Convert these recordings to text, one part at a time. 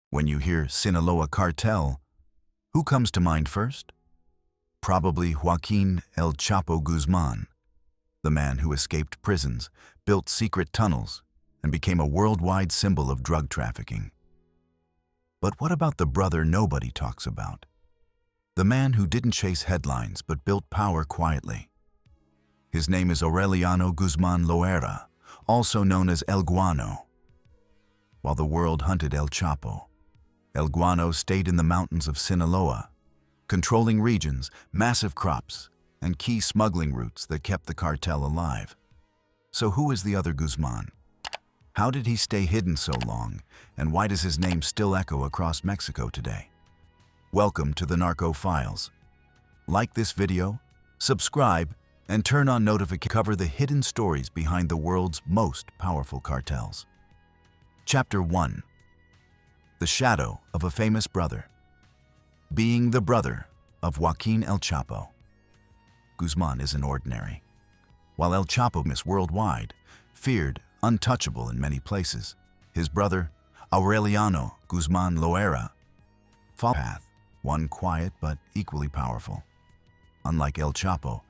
When you hear Sinaloa Cartel, who comes to mind first? Probably Joaquin El Chapo Guzman, the man who escaped prisons, built secret tunnels, and became a worldwide symbol of drug trafficking. But what about the brother nobody talks about? The man who didn't chase headlines but built power quietly. His name is Aureliano Guzman Loera, also known as El Guano. While the world hunted El Chapo, El Guano stayed in the mountains of Sinaloa, controlling regions, massive crops, and key smuggling routes that kept the cartel alive. So who is the other Guzman? How did he stay hidden so long, and why does his name still echo across Mexico today? Welcome to the Narco Files. Like this video, subscribe, and turn on notifications to cover the hidden stories behind the world's most powerful cartels. Chapter 1. The Shadow of a Famous Brother. Being the brother of Joaquin El Chapo, Guzman isn't ordinary. While El Chapo is worldwide, feared, untouchable in many places, his brother, Aureliano Guzman Loera, followed a path, one quiet but equally powerful. Unlike El Chapo,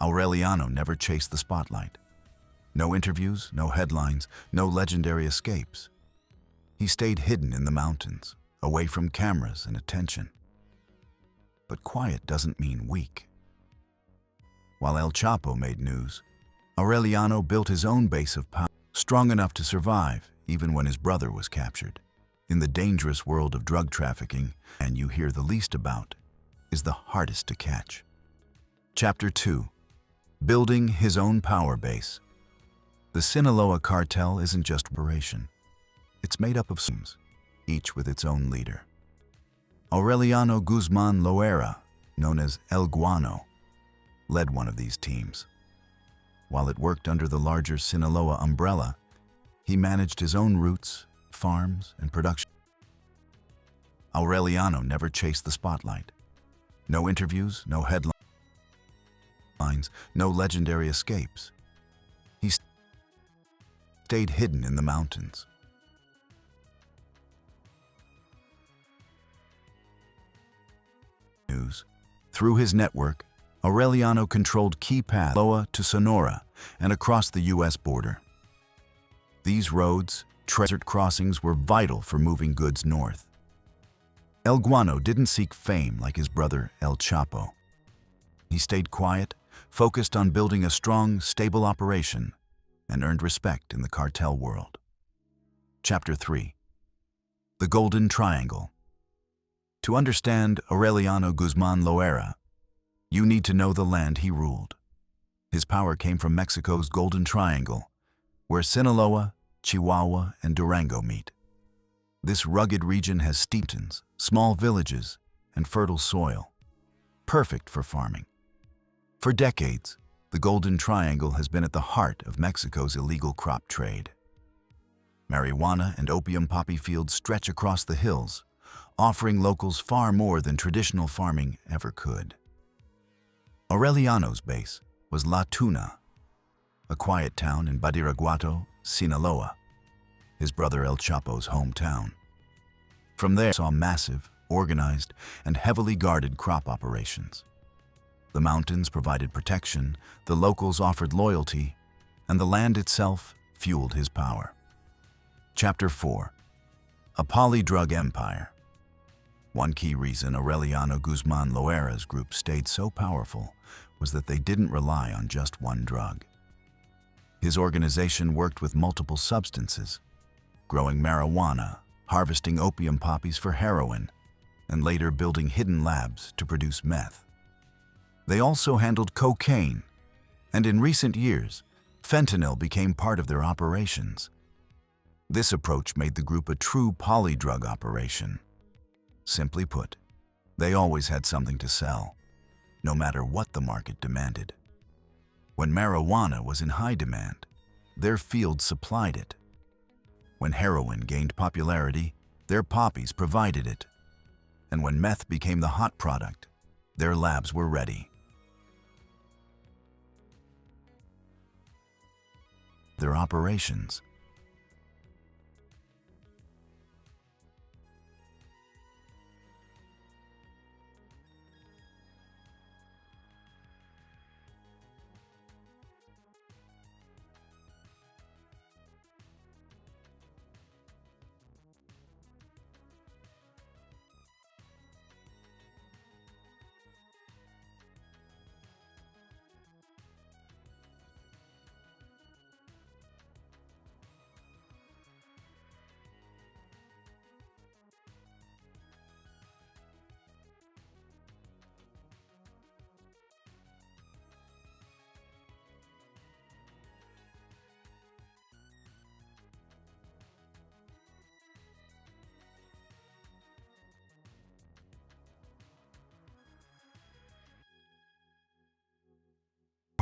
Aureliano never chased the spotlight. No interviews, no headlines, no legendary escapes. He stayed hidden in the mountains, away from cameras and attention. But quiet doesn't mean weak. While El Chapo made news, Aureliano built his own base of power, strong enough to survive even when his brother was captured. In the dangerous world of drug trafficking, and you hear the least about, is the hardest to catch. Chapter 2. Building his own power base. The Sinaloa Cartel isn't just operation. It's made up of teams, each with its own leader. Aureliano Guzman Loera, known as El Guano, led one of these teams. While it worked under the larger Sinaloa umbrella, he managed his own routes, farms, and production. Aureliano never chased the spotlight. No interviews, no headlines, no legendary escapes. He stayed hidden in the mountains. Through his network, Aureliano controlled key paths from Sinaloa to Sonora and across the U.S. border. These roads, desert crossings, were vital for moving goods north. El Guano didn't seek fame like his brother El Chapo. He stayed quiet, focused on building a strong, stable operation, and earned respect in the cartel world. Chapter 3. The Golden Triangle. To understand Aureliano Guzman Loera, you need to know the land he ruled. His power came from Mexico's Golden Triangle, where Sinaloa, Chihuahua, and Durango meet. This rugged region has steep mountains, small villages, and fertile soil, perfect for farming. For decades, the Golden Triangle has been at the heart of Mexico's illegal crop trade. Marijuana and opium poppy fields stretch across the hills, offering locals far more than traditional farming ever could. Aureliano's base was La Tuna, a quiet town in Badiraguato, Sinaloa, his brother El Chapo's hometown. From there, he saw massive, organized, and heavily guarded crop operations. The mountains provided protection, the locals offered loyalty, and the land itself fueled his power. Chapter 4. A Polydrug Empire. One key reason Aureliano Guzman Loera's group stayed so powerful was that they didn't rely on just one drug. His organization worked with multiple substances, growing marijuana, harvesting opium poppies for heroin, and later building hidden labs to produce meth. They also handled cocaine, and in recent years, fentanyl became part of their operations. This approach made the group a true polydrug operation. Simply put, they always had something to sell, no matter what the market demanded. When marijuana was in high demand, their fields supplied it. When heroin gained popularity, their poppies provided it. And when meth became the hot product, their labs were ready. Their operations.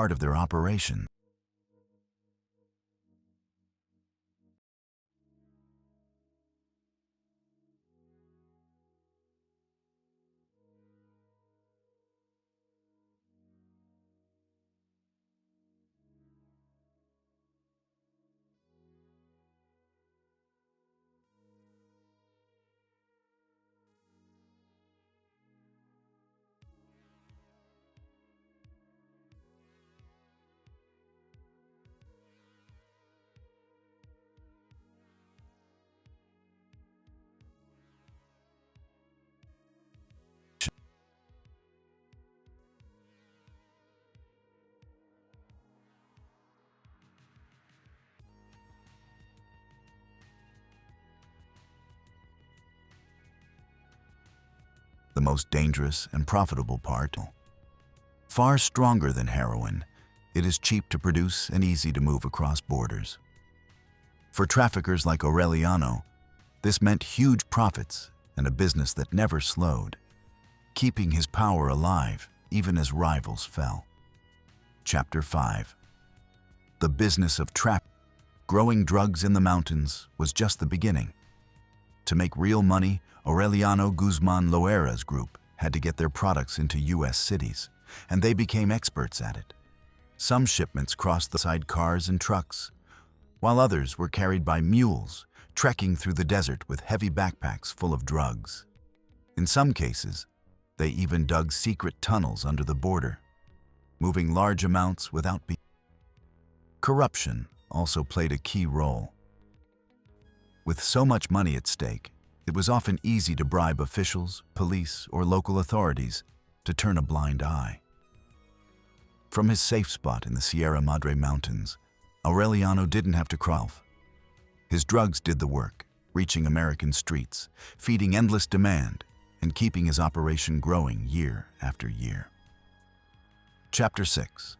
part of their operation. The most dangerous and profitable part. Far stronger than heroin, it is cheap to produce and easy to move across borders. For traffickers like Aureliano, this meant huge profits and a business that never slowed, keeping his power alive even as rivals fell. Chapter 5. The business of trafficking. Growing drugs in the mountains was just the beginning. To make real money, Aureliano Guzman Loera's group had to get their products into U.S. cities, and they became experts at it. Some shipments crossed the side cars and trucks, while others were carried by mules, trekking through the desert with heavy backpacks full of drugs. In some cases, they even dug secret tunnels under the border, moving large amounts without being. Corruption also played a key role. With so much money at stake, it was often easy to bribe officials, police, or local authorities to turn a blind eye. From his safe spot in the Sierra Madre Mountains, Aureliano didn't have to crawl. His drugs did the work, reaching American streets, feeding endless demand, and keeping his operation growing year after year. Chapter 6.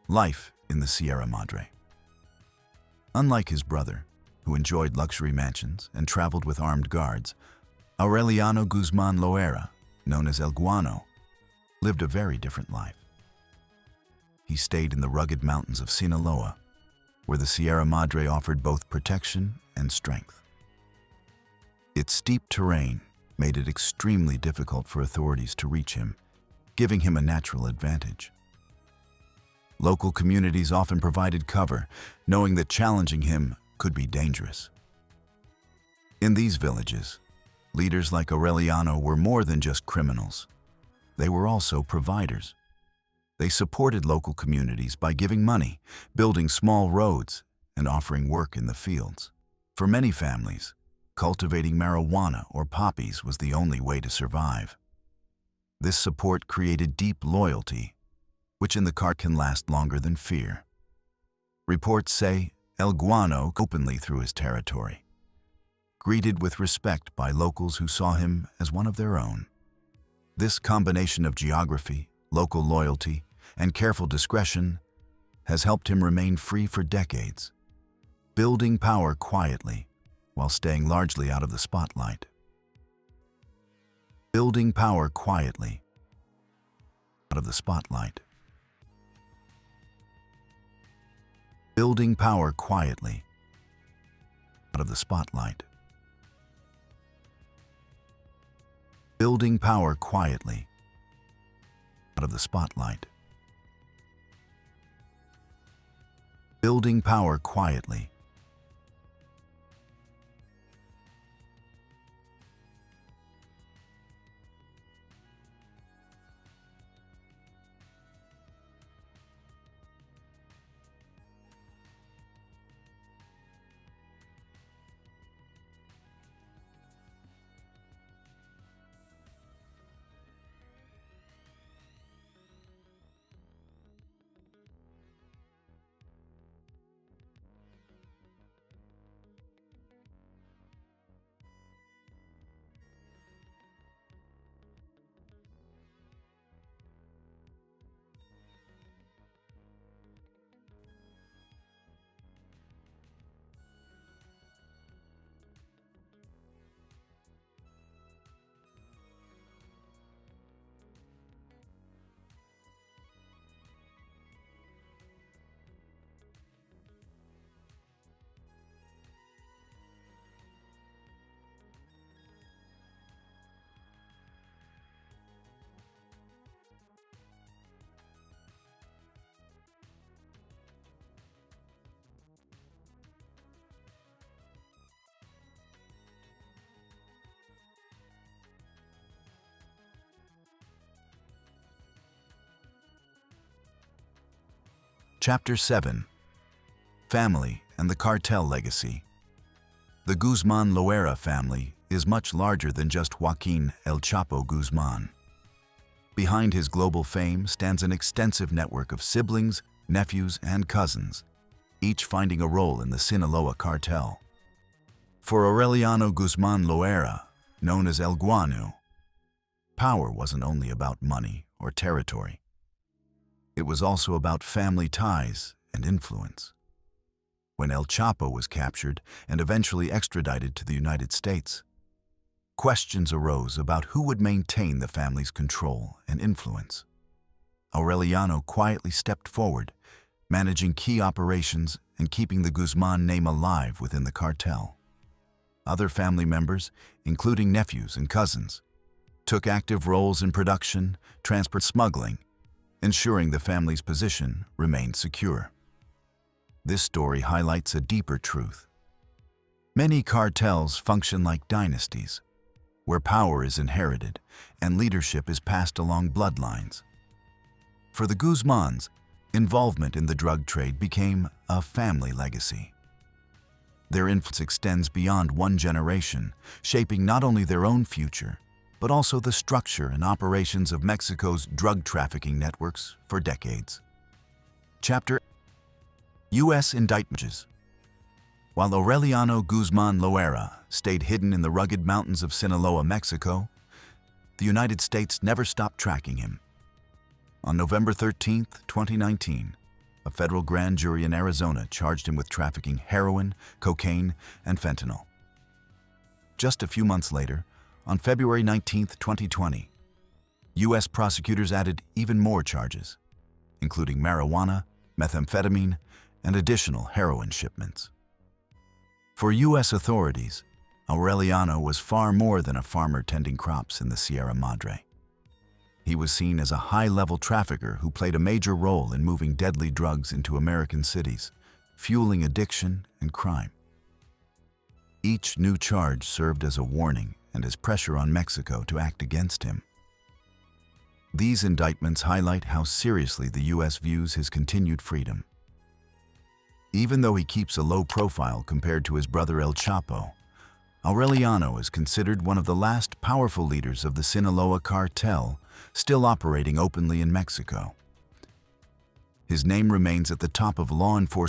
Life in the Sierra Madre. Unlike his brother, who enjoyed luxury mansions and traveled with armed guards, Aureliano Guzman Loera, known as El Guano, lived a very different life. He stayed in the rugged mountains of Sinaloa, where the Sierra Madre offered both protection and strength. Its steep terrain made it extremely difficult for authorities to reach him, giving him a natural advantage. Local communities often provided cover, knowing that challenging him could be dangerous. In these villages, leaders like Aureliano were more than just criminals. They were also providers. They supported local communities by giving money, building small roads, and offering work in the fields. For many families, cultivating marijuana or poppies was the only way to survive. This support created deep loyalty, which in the cart can last longer than fear. Reports say El Guano openly through his territory, greeted with respect by locals who saw him as one of their own. This combination of geography, local loyalty, and careful discretion has helped him remain free for decades, building power quietly while staying largely out of the spotlight. Building power quietly out of the spotlight. Building power quietly out of the spotlight. Building power quietly out of the spotlight. Building power quietly. Chapter 7. Family and the Cartel Legacy. The Guzman Loera family is much larger than just Joaquin El Chapo Guzman. Behind his global fame stands an extensive network of siblings, nephews, and cousins, each finding a role in the Sinaloa cartel. For Aureliano Guzman Loera, known as El Guanu, power wasn't only about money or territory. It was also about family ties and influence. When El Chapo was captured and eventually extradited to the United States, questions arose about who would maintain the family's control and influence. Aureliano quietly stepped forward, managing key operations and keeping the Guzman name alive within the cartel. Other family members, including nephews and cousins, took active roles in production, transport, smuggling, ensuring the family's position remained secure. This story highlights a deeper truth. Many cartels function like dynasties, where power is inherited and leadership is passed along bloodlines. For the Guzmans, involvement in the drug trade became a family legacy. Their influence extends beyond one generation, shaping not only their own future, but also the structure and operations of Mexico's drug trafficking networks for decades. Chapter: U.S. Indictments. While Aureliano Guzman Loera stayed hidden in the rugged mountains of Sinaloa, Mexico, the United States never stopped tracking him. On November 13, 2019, a federal grand jury in Arizona charged him with trafficking heroin, cocaine, and fentanyl. Just a few months later, on February 19, 2020, U.S. prosecutors added even more charges, including marijuana, methamphetamine, and additional heroin shipments. For U.S. authorities, Aureliano was far more than a farmer tending crops in the Sierra Madre. He was seen as a high-level trafficker who played a major role in moving deadly drugs into American cities, fueling addiction and crime. Each new charge served as a warning and as pressure on Mexico to act against him. These indictments highlight how seriously the U.S. views his continued freedom. Even though he keeps a low profile compared to his brother El Chapo, Aureliano is considered one of the last powerful leaders of the Sinaloa cartel, still operating openly in Mexico. His name remains at the top of law enforcement